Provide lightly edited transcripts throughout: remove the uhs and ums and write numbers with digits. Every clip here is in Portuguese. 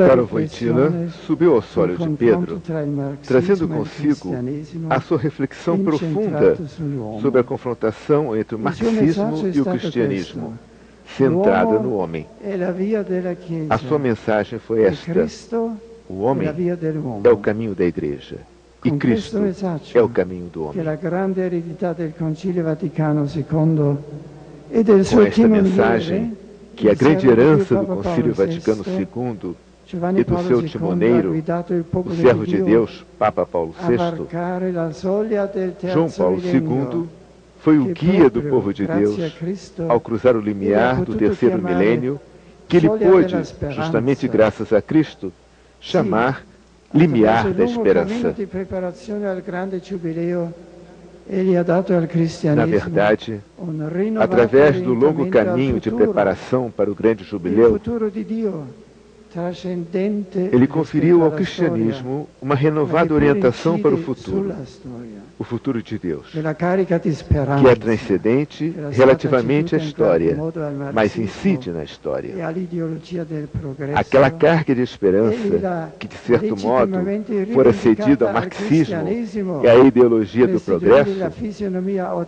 Caro Wojtyla subiu ao sólio de Pedro, trazendo consigo a sua reflexão profunda sobre a confrontação entre o marxismo e o cristianismo, centrada no homem. A sua mensagem foi esta: o homem é o caminho da Igreja e Cristo é o caminho do homem. Com esta mensagem, que a grande herança do Concílio Vaticano II e do seu timoneiro, o servo de Deus, Papa Paulo VI, João Paulo II, foi o guia do povo de Deus ao cruzar o limiar do terceiro milênio, que ele pôde, justamente graças a Cristo, chamar limiar da esperança. Na verdade, através do longo caminho de preparação para o grande jubileu, ele conferiu ao cristianismo uma renovada orientação para o futuro de Deus, que é transcendente relativamente à história, mas incide na história. Aquela carga de esperança que, de certo modo, fora cedida ao marxismo e à ideologia do progresso,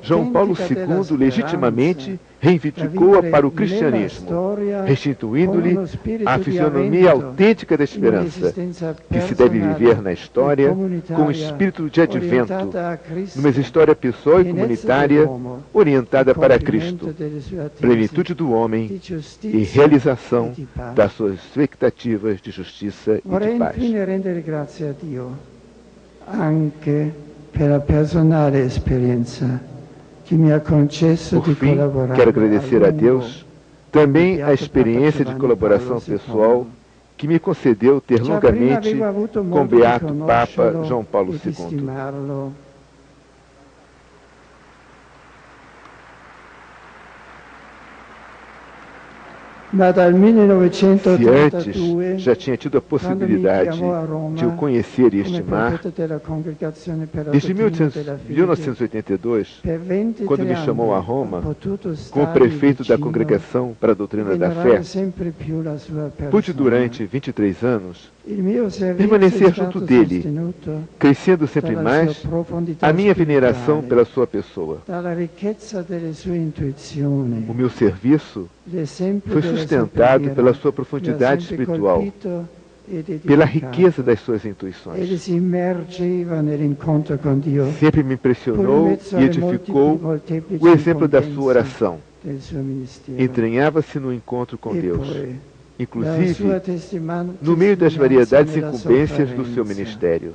João Paulo II legitimamente reivindicou-a para o cristianismo, restituindo-lhe a fisionomia autêntica da esperança, que se deve viver na história com o espírito de advento, numa história pessoal e comunitária orientada para Cristo, plenitude do homem e realização das suas expectativas de justiça e de paz. Por fim, quero agradecer a Deus também a experiência de colaboração pessoal que me concedeu ter longamente com o Beato Papa João Paulo II. Se antes já tinha tido a possibilidade de o conhecer e estimar, desde 1982, quando me chamou a Roma como prefeito da Congregação para a Doutrina da Fé, pude durante 23 anos permanecer junto dele, crescendo sempre mais a minha veneração pela sua pessoa. O meu serviço foi sustentado pela sua profundidade espiritual, pela riqueza das suas intuições. Sempre me impressionou e edificou o exemplo da sua oração. Entranhava-se no encontro com Deus, inclusive no meio das variedades incumbências do seu ministério.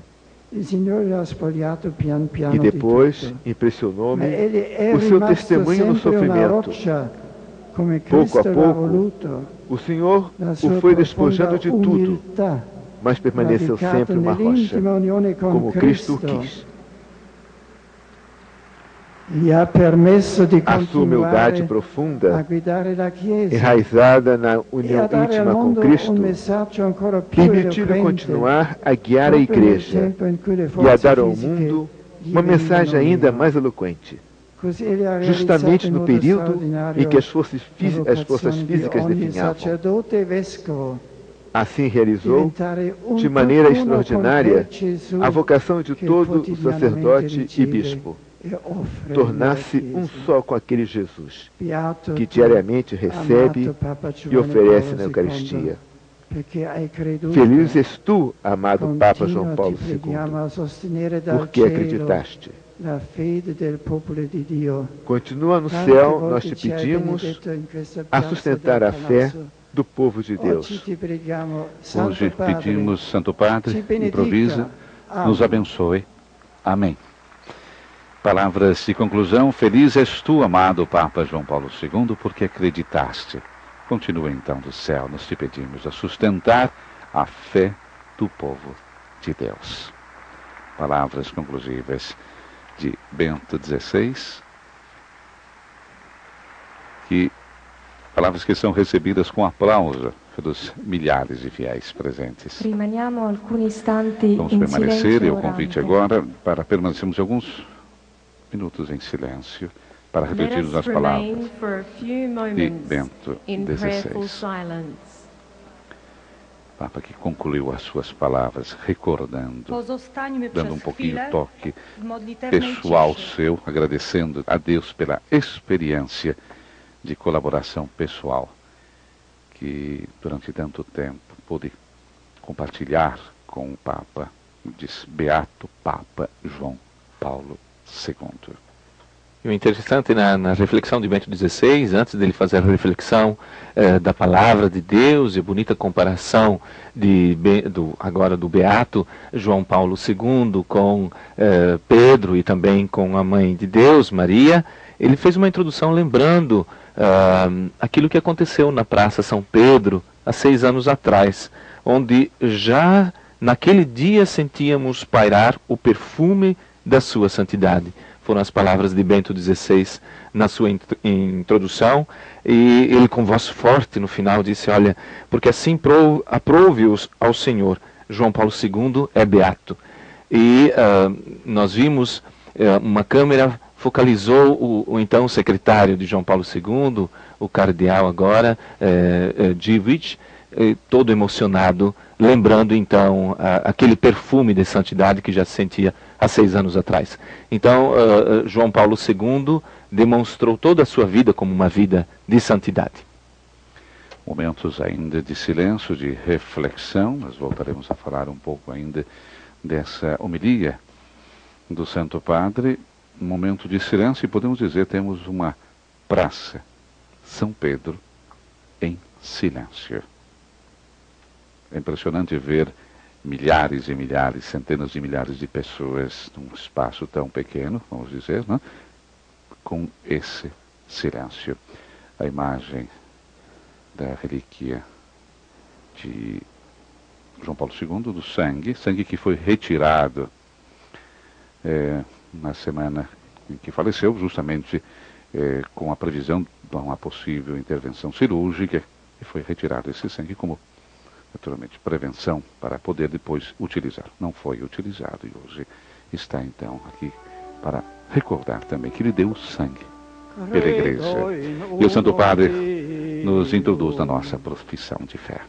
E depois impressionou-me o seu testemunho no sofrimento. Pouco a pouco, o Senhor o foi despojando de tudo, mas permaneceu sempre uma rocha, como Cristo o quis. A sua humildade profunda, enraizada na união íntima com Cristo, permitiu-lhe continuar a guiar a Igreja e a dar ao mundo uma mensagem ainda mais eloquente. Justamente no período em que as forças físicas definhavam. Assim realizou, de maneira extraordinária, a vocação de todo o sacerdote e bispo, tornar-se um só com aquele Jesus, que diariamente recebe e oferece na Eucaristia. Feliz és tu, amado Papa João Paulo II, porque acreditaste. Continua no céu, nós te pedimos, a sustentar a fé do povo de Deus. Hoje pedimos, Santo Padre, improvisa, nos abençoe. Amém. Palavras de conclusão. Feliz és tu, amado Papa João Paulo II, porque acreditaste. Continua então do céu, nós te pedimos a sustentar a fé do povo de Deus. Palavras conclusivas de Bento XVI, palavras que são recebidas com aplauso pelos milhares de fiéis presentes. Vamos permanecer, e o convite agora para permanecermos alguns minutos em silêncio para refletirmos nas palavras de Bento XVI. Papa que concluiu as suas palavras recordando, dando um pouquinho toque pessoal seu, agradecendo a Deus pela experiência de colaboração pessoal que durante tanto tempo pude compartilhar com o Papa, diz Beato Papa João Paulo II. E o interessante na reflexão de Bento XVI, antes dele fazer a reflexão da palavra de Deus e a bonita comparação agora do Beato João Paulo II com Pedro e também com a Mãe de Deus, Maria, ele fez uma introdução lembrando aquilo que aconteceu na Praça São Pedro há 6 anos atrás, onde já naquele dia sentíamos pairar o perfume da sua santidade. Foram as palavras de Bento XVI na sua introdução, e ele com voz forte no final disse, olha, porque assim aprove-os ao Senhor, João Paulo II é beato. E nós vimos, uma câmera focalizou o então secretário de João Paulo II, o cardeal agora, Dziwisz, todo emocionado, lembrando então aquele perfume de santidade que já se sentia há 6 anos atrás. Então, João Paulo II demonstrou toda a sua vida como uma vida de santidade. Momentos ainda de silêncio, de reflexão, nós voltaremos a falar um pouco ainda dessa homilia do Santo Padre. Um momento de silêncio e podemos dizer, temos uma praça, São Pedro, em silêncio. É impressionante ver milhares e milhares, centenas de milhares de pessoas num espaço tão pequeno, vamos dizer, né? Com esse silêncio. A imagem da relíquia de João Paulo II, do sangue que foi retirado na semana em que faleceu, justamente com a previsão de uma possível intervenção cirúrgica, e foi retirado esse sangue como, naturalmente, prevenção para poder depois utilizar. Não foi utilizado e hoje está então aqui para recordar também que ele deu o sangue pela Igreja. E o Santo Padre nos introduz na nossa profissão de fé.